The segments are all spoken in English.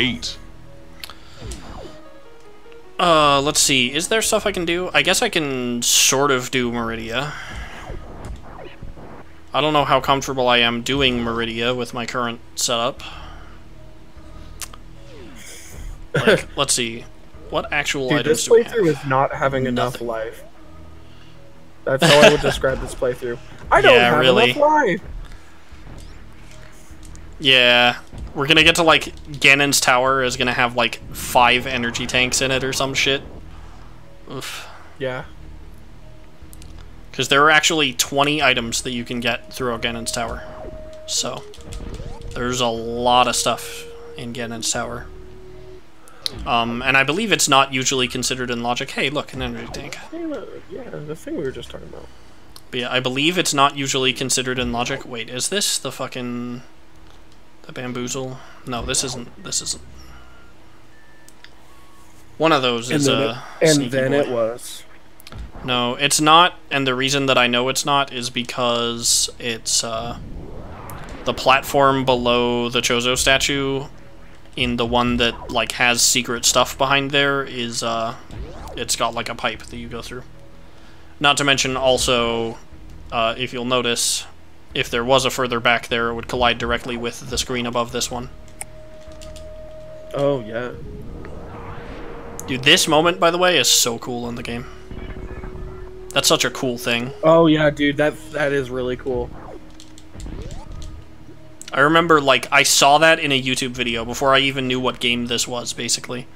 8. Let's see. Is there stuff I can do? I guess I can sort of do Meridia. I don't know how comfortable I am doing Meridia with my current setup. Like, let's see. What actual items do we have? This playthrough is not having enough life. That's how I would describe this playthrough. I don't have enough life! Yeah. We're gonna get to, like, Ganon's Tower is gonna have, like, 5 energy tanks in it or some shit. Oof. Yeah. Because there are actually 20 items that you can get through Ganon's Tower. So, there's a lot of stuff in Ganon's Tower. And I believe it's not usually considered in logic. Hey, look, an energy tank. Yeah, the thing we were just talking about. But yeah, I believe it's not usually considered in logic. Wait, is this the fucking... the bamboozle? No, this isn't. This isn't. One of those is a and then it was. No, it's not, and the reason that I know it's not is because it's, the platform below the Chozo statue in the one that, like, has secret stuff behind there is, it's got, like, a pipe that you go through. Not to mention, also, if you'll notice, if there was a further back there, it would collide directly with the screen above this one. Oh, yeah. Dude, this moment, by the way, is so cool in the game. That's such a cool thing. Oh, yeah, dude, that is really cool. I remember, like, I saw that in a YouTube video before I even knew what game this was, basically.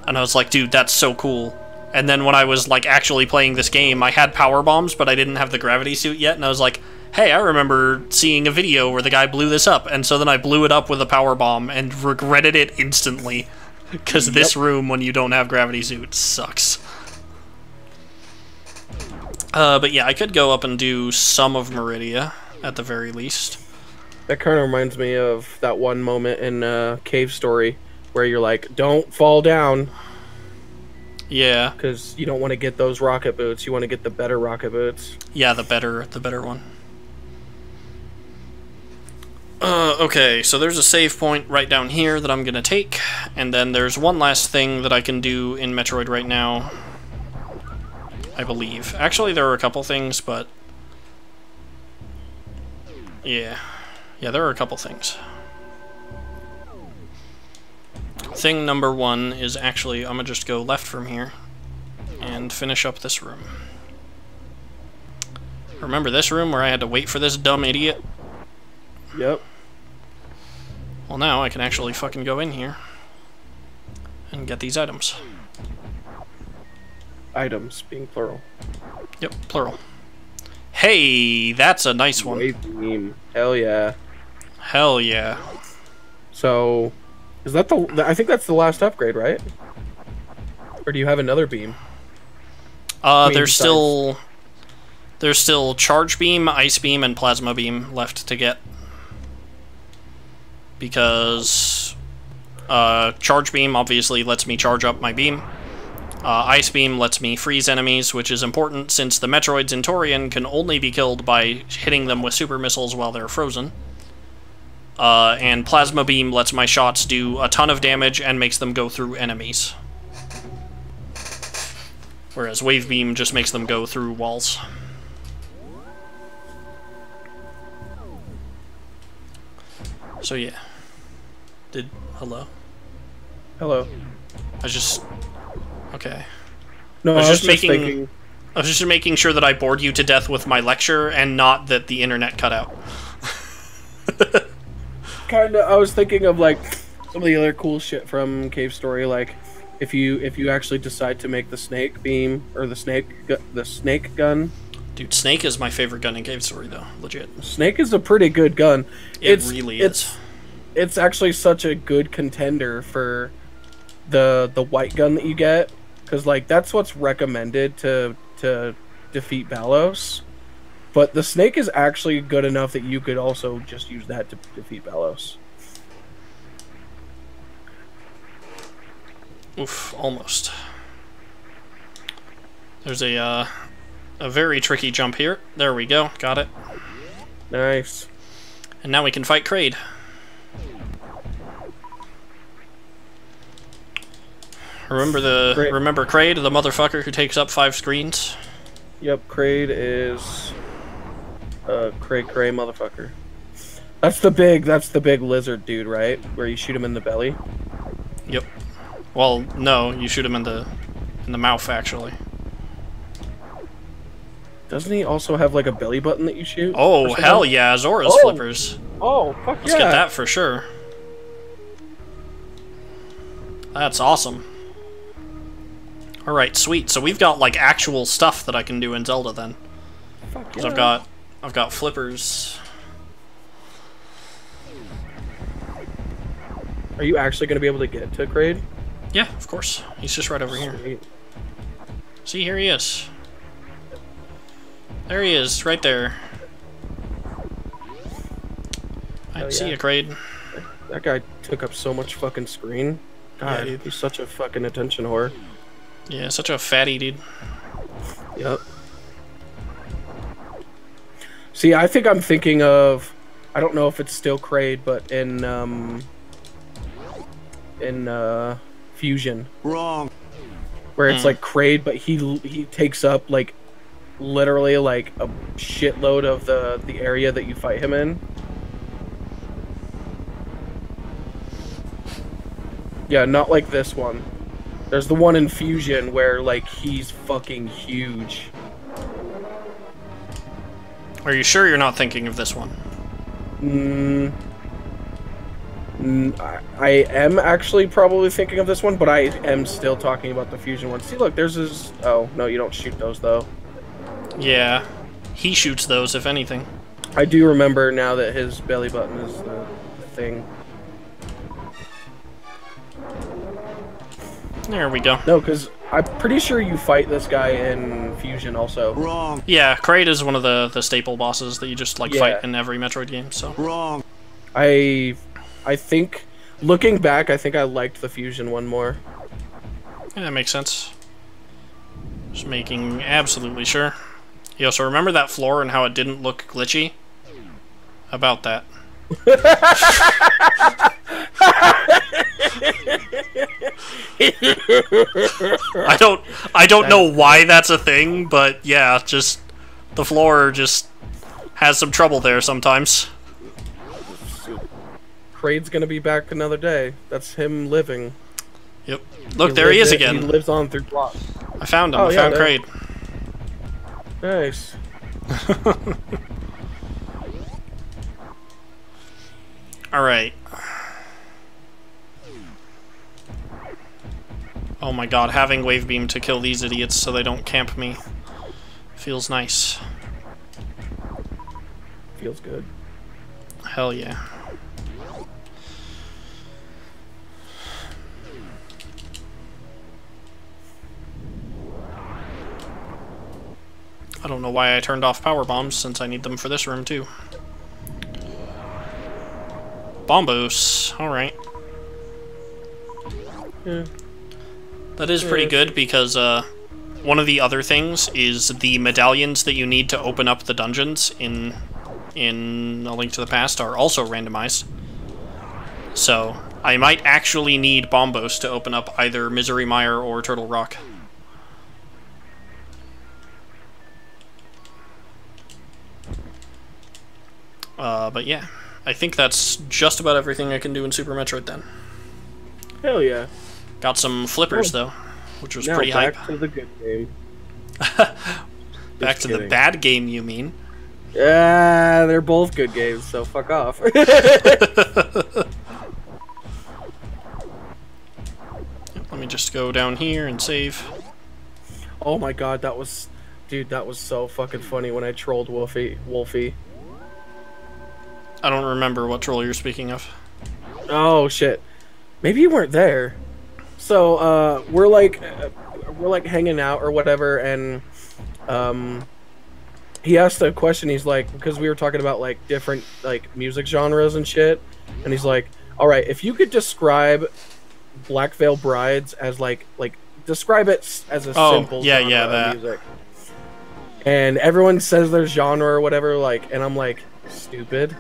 And I was like, dude, that's so cool. And then when I was, like, actually playing this game, I had power bombs, but I didn't have the gravity suit yet, and I was like, hey, I remember seeing a video where the guy blew this up, and so then I blew it up with a power bomb and regretted it instantly. Because this room, when you don't have gravity suit, sucks. But yeah, I could go up and do some of Meridia, at the very least. That kind of reminds me of that one moment in Cave Story, where you're like, don't fall down. Yeah. Because you don't want to get those rocket boots, you want to get the better rocket boots. Yeah, the better one. Okay, so there's a save point right down here that I'm gonna take, and then there's one last thing that I can do in Metroid right now, I believe. Actually, there are a couple things, but... yeah. Yeah, there are a couple things. Thing number 1 is actually, I'm gonna just go left from here, and finish up this room. Remember this room where I had to wait for this dumb idiot? Yep. Well, now I can actually fucking go in here and get these items. Items, being plural. Yep, plural. Hey, that's a nice one. Wave beam. Hell yeah. Hell yeah. So, is that the... I think that's the last upgrade, right? Or do you have another beam? There's still Charge Beam, Ice Beam, and Plasma Beam left to get. Because Charge Beam obviously lets me charge up my beam. Ice Beam lets me freeze enemies, which is important since the Metroids in Torian can only be killed by hitting them with super missiles while they're frozen. And Plasma Beam lets my shots do a ton of damage and makes them go through enemies. Whereas Wave Beam just makes them go through walls. So yeah. Hello? Hello. I just... okay. No, I was just making sure that I bored you to death with my lecture and not that the internet cut out. Kinda, I was thinking of like some of the other cool shit from Cave Story, like if you actually decide to make the snake beam or the snake gun. Dude, Snake is my favorite gun in Cave Story, though. Legit. Snake is a pretty good gun. It really is. It's actually such a good contender for the white gun that you get, because like that's what's recommended to defeat Balos. But the Snake is actually good enough that you could also just use that to defeat Balos. Oof, almost. There's a very tricky jump here. There we go, got it. Nice. And now we can fight Kraid. Remember Kraid, the motherfucker who takes up 5 screens? Yep, Kraid is cray motherfucker. That's the big lizard dude, right? Where you shoot him in the belly. Yep. Well, no, you shoot him in the mouth actually. Doesn't he also have like a belly button that you shoot? Oh, hell yeah, Zora's flippers. Oh, fuck Let's get that for sure. That's awesome. Alright, sweet. So we've got like actual stuff that I can do in Zelda then. Fuck yeah. I've got flippers. Are you actually gonna be able to get to Kraid? Yeah, of course. He's just right over here. See, here he is. There he is, right there. I see you, Kraid. That guy took up so much fucking screen. God, yeah, he's such a fucking attention whore. Yeah, such a fatty dude. Yep. See, I think I'm thinking of... I don't know if it's still Kraid, but in Fusion. Wrong. Where it's like Kraid, but he takes up like literally like a shitload of the area that you fight him in. Yeah, not like this one. There's the one in Fusion where like he's fucking huge. Are you sure you're not thinking of this one? I am actually probably thinking of this one, but I am still talking about the Fusion one. See, look, there's his... Oh, no, you don't shoot those, though. Yeah, he shoots those, if anything. I do remember now that his belly button is the thing. There we go. No, because I'm pretty sure you fight this guy in Fusion also. Wrong. Yeah, Kraid is one of the staple bosses that you just, like, fight in every Metroid game, so... Wrong. I think, looking back, I think I liked the Fusion one more. Yeah, that makes sense. Just making absolutely sure. Yo, so remember that floor and how it didn't look glitchy? How about that? I don't know why that's a thing, but yeah, just the floor just has some trouble there sometimes. Kraid's gonna be back another day. That's him living. Yep. Look, there he is again. He lives on through blocks. I found him. I found Kraid. Nice. Alright. Oh my god, having wave beam to kill these idiots so they don't camp me feels nice. Feels good. Hell yeah. I don't know why I turned off power bombs, since I need them for this room too. Bombos, alright. Yeah. That is pretty good, because one of the other things is the medallions that you need to open up the dungeons in A Link to the Past are also randomized. So, I might actually need Bombos to open up either Misery Mire or Turtle Rock. But yeah, I think that's just about everything I can do in Super Metroid then. Hell yeah. Got some flippers though, which was now pretty hype. Back to the good game. Back to the bad game, you mean? Yeah, they're both good games, so fuck off. Let me just go down here and save. Oh my god, that was... Dude, that was so fucking funny when I trolled Wolfie. I don't remember what troll you're speaking of. Oh shit. Maybe you weren't there. So, we're like hanging out or whatever, and he asked a question. He's like, because we were talking about like different like music genres and shit, and he's like, all right, if you could describe Black Veil Brides as like describe it as a simple genre of music. And everyone says their genre or whatever, like, and I'm like, stupid.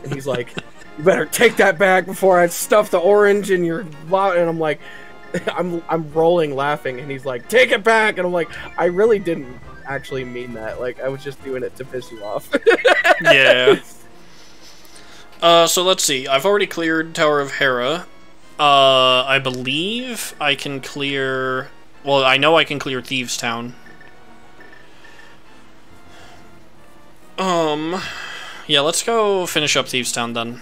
And he's like, you better take that back before I stuff the orange in your lot. And I'm like, I'm rolling laughing, and he's like, "Take it back," and I'm like, I really didn't actually mean that. Like, I was just doing it to piss you off. Yeah. So let's see. I've already cleared Tower of Hera. I believe I can clear... Well, I know I can clear Thieves' Town. Yeah, let's go finish up Thieves' Town then.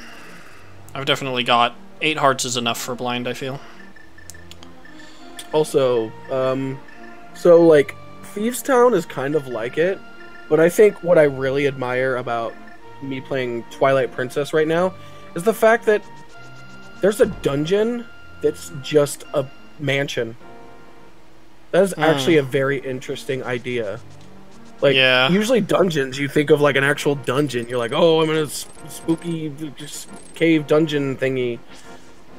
I've definitely got 8 hearts is enough for blind, I feel. Also, so, like, Thieves' Town is kind of like it, but I think what I really admire about me playing Twilight Princess right now is the fact that there's a dungeon that's just a mansion. That is actually a very interesting idea. Like, yeah. Usually dungeons, you think of like an actual dungeon. You're like, oh, I'm in a spooky cave dungeon thingy.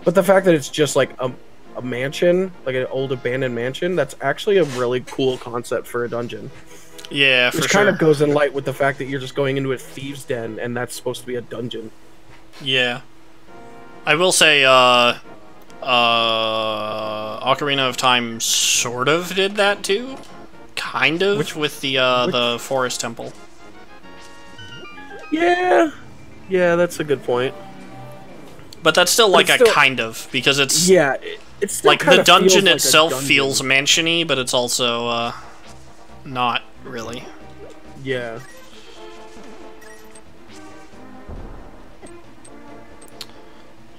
But the fact that it's just like a mansion, like an old abandoned mansion, that's actually a really cool concept for a dungeon. Yeah, for sure. Which kind of goes in light with the fact that you're just going into a thieves' den, and that's supposed to be a dungeon. Yeah. I will say, Ocarina of Time sort of did that too. Kind of, with the forest temple. Yeah. Yeah, that's a good point. But that's still like a kind of, because it's... Yeah, it's still like, the dungeon like itself feels mansion-y, but it's also, not really. Yeah.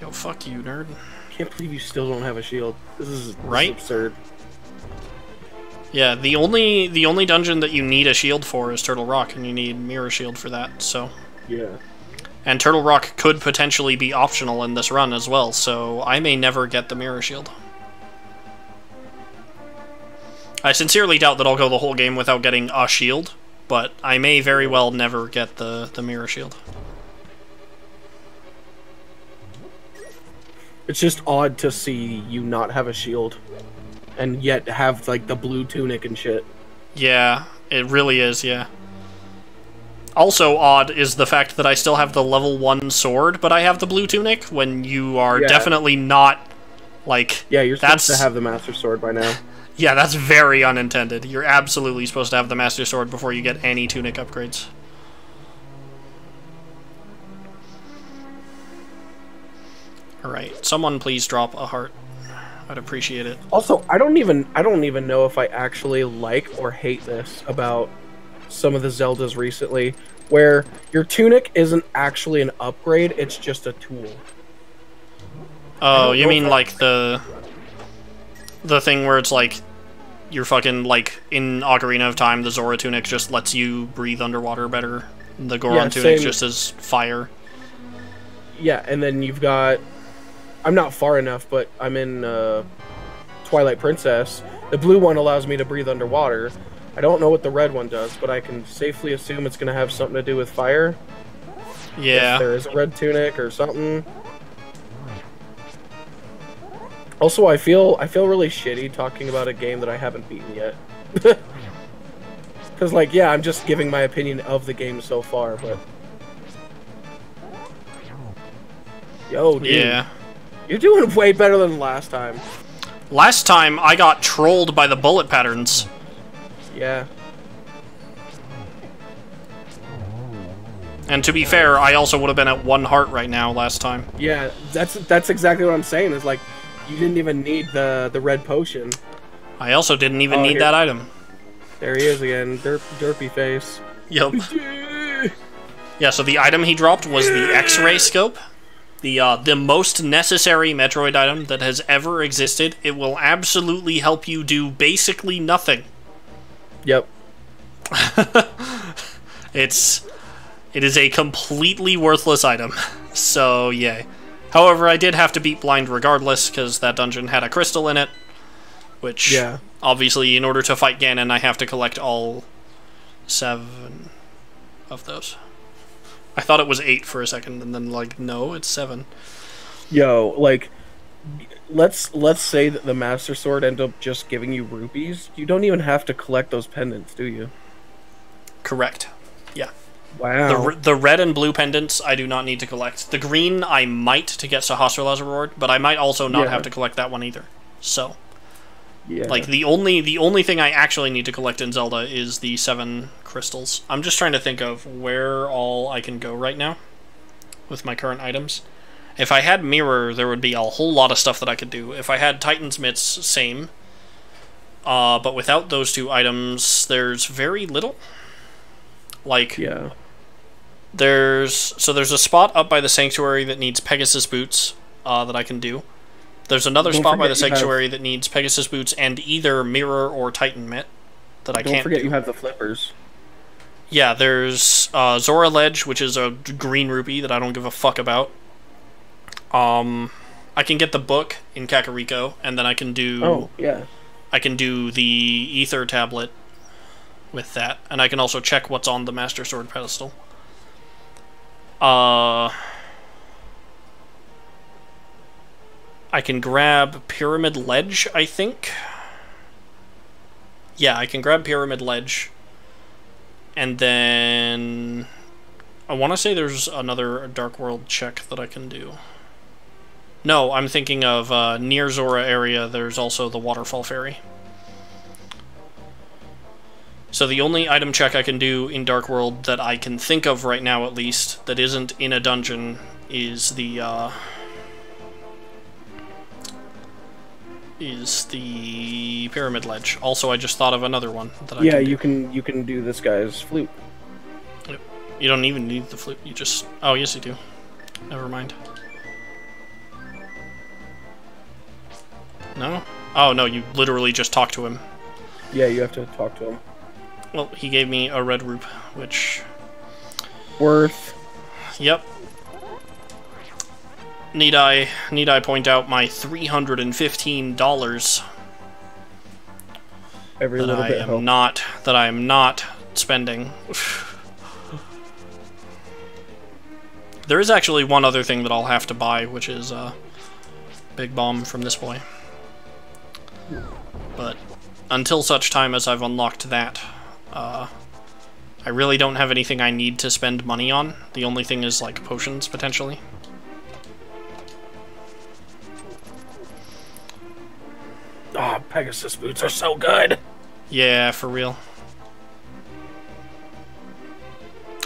Yo, fuck you, nerd. Can't believe you still don't have a shield. This is absurd. Yeah, the only dungeon that you need a shield for is Turtle Rock, and you need Mirror Shield for that, so... Yeah. And Turtle Rock could potentially be optional in this run as well, so I may never get the Mirror Shield. I sincerely doubt that I'll go the whole game without getting a shield, but I may very well never get the Mirror Shield. It's just odd to see you not have a shield, and yet have, like, the blue tunic and shit. Yeah, it really is, yeah. Also odd is the fact that I still have the level 1 sword, but I have the blue tunic, when you are definitely not, like... Yeah, you're supposed to have the Master Sword by now. Yeah, that's very unintended. You're absolutely supposed to have the Master Sword before you get any tunic upgrades. Alright, someone please drop a heart. I'd appreciate it. Also, I don't even know if I actually like or hate this about some of the Zeldas recently, where your tunic isn't actually an upgrade, it's just a tool. Oh, you mean like the thing where it's like you're fucking like in Ocarina of Time, the Zora tunic just lets you breathe underwater better. The Goron tunic just is fire. Yeah, and then you've got... I'm not far enough, but I'm in Twilight Princess. The blue one allows me to breathe underwater. I don't know what the red one does, but I can safely assume it's going to have something to do with fire. Yeah. If there is a red tunic or something. Also, I feel really shitty talking about a game that I haven't beaten yet. Because, like, yeah, I'm just giving my opinion of the game so far, but... Yo, dude. Yeah. You're doing way better than last time. Last time, I got trolled by the bullet patterns. Yeah. And to be fair, I also would have been at 1 heart right now last time. Yeah, that's exactly what I'm saying. Is like, you didn't even need the red potion. I also didn't even need that item. There he is again, derpy face. Yup. Yeah, so the item he dropped was the X-ray scope. The most necessary Metroid item that has ever existed. It will absolutely help you do basically nothing. Yep. It is a completely worthless item. So, yay. However, I did have to beat blind regardless, because that dungeon had a crystal in it. Which, obviously, in order to fight Ganon, I have to collect all 7 of those. I thought it was 8 for a second, and then, like, no, it's 7. Yo, like, let's say that the Master Sword ends up just giving you rupees. You don't even have to collect those pendants, do you? Correct. Yeah. Wow. The red and blue pendants I do not need to collect. The green I might to get Sahasrar's reward, but I might also not have to collect that one either. So, Yeah. Like, the only thing I actually need to collect in Zelda is the 7 crystals. I'm just trying to think of where all I can go right now with my current items. If I had Mirror, there would be a whole lot of stuff that I could do. If I had Titan's Mitts, same. But without those 2 items, there's very little. Like, yeah. There's a spot up by the Sanctuary that needs Pegasus Boots that I can do. There's another spot by the Sanctuary that needs Pegasus Boots and either Mirror or Titan Mitt that I can't do. Don't forget you have the flippers. Yeah, there's Zora Ledge, which is a green rupee that I don't give a fuck about. I can get the book in Kakariko, and then I can do... Oh, yeah. I can do the Ether Tablet with that, and I can also check what's on the Master Sword pedestal. I can grab Pyramid Ledge, I think. Yeah, I can grab Pyramid Ledge. And then... I want to say there's another Dark World check that I can do. No, I'm thinking of near Zora area, there's also the Waterfall Ferry. So the only item check I can do in Dark World that I can think of right now, at least, that isn't in a dungeon, is the Pyramid Ledge. Also, I just thought of another one that I can do. you can do this guy's flute. You don't even need the flute. You just... Oh, yes, you do. Never mind. No? Oh, no, you literally just talk to him. Yeah, you have to talk to him. Well, he gave me a red rupe, which... Worth. Yep. Need I point out my $315 Every little bit helps. that I am not spending. There is actually one other thing that I'll have to buy, which is a Big Bomb from this boy. But until such time as I've unlocked that, I really don't have anything I need to spend money on. The only thing is, like, potions, potentially. Oh, Pegasus boots are so good! Yeah, for real.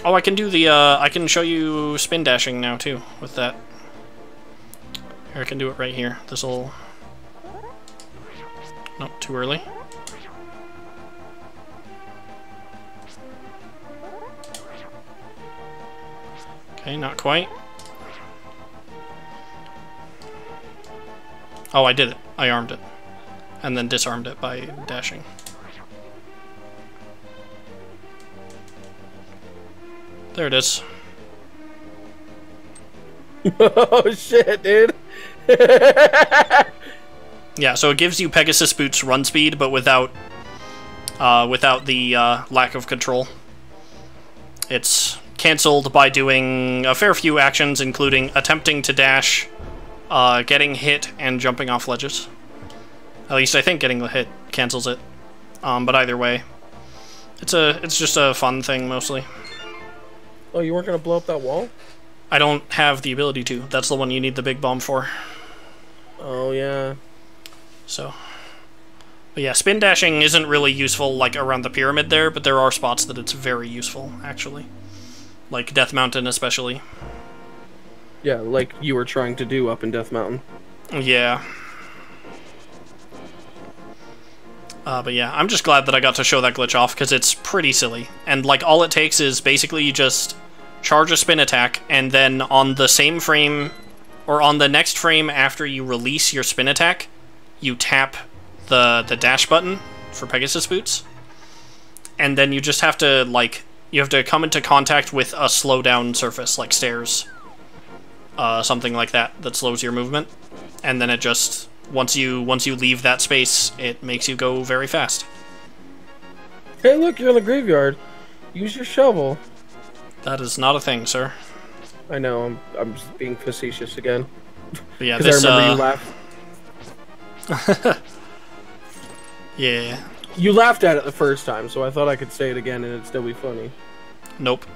Oh, I can do the, I can show you spin dashing now, too, with that. Here, I can do it right here. This'll... Nope, too early. Okay, not quite. Oh, I did it. I armed it. And then disarmed it by dashing. There it is. Oh shit, dude. Yeah, so it gives you Pegasus Boots run speed, but without the lack of control. It's cancelled by doing a fair few actions, including attempting to dash, getting hit, and jumping off ledges. At least I think getting the hit cancels it. But either way, it's just a fun thing mostly. Oh, you weren't gonna blow up that wall? I don't have the ability to. That's the one you need the big bomb for. Oh yeah. So, but yeah, spin dashing isn't really useful like around the pyramid there, but there are spots that it's very useful actually, like Death Mountain especially. Yeah, like you were trying to do up in Death Mountain. Yeah. But yeah, I'm just glad that I got to show that glitch off, because it's pretty silly. And like all it takes is basically you just charge a spin attack, and then on the same frame, or on the next frame after you release your spin attack, you tap the dash button for Pegasus Boots. And then you just have to, like, you have to come into contact with a slowdown surface, like stairs. Something like that slows your movement. And then it just... Once you leave that space, it makes you go very fast. Hey, look, you're in the graveyard. Use your shovel. That is not a thing, sir. I know, I'm just being facetious again. But yeah, this, I remember you laughed. Yeah. You laughed at it the first time, so I thought I could say it again and it'd still be funny. Nope.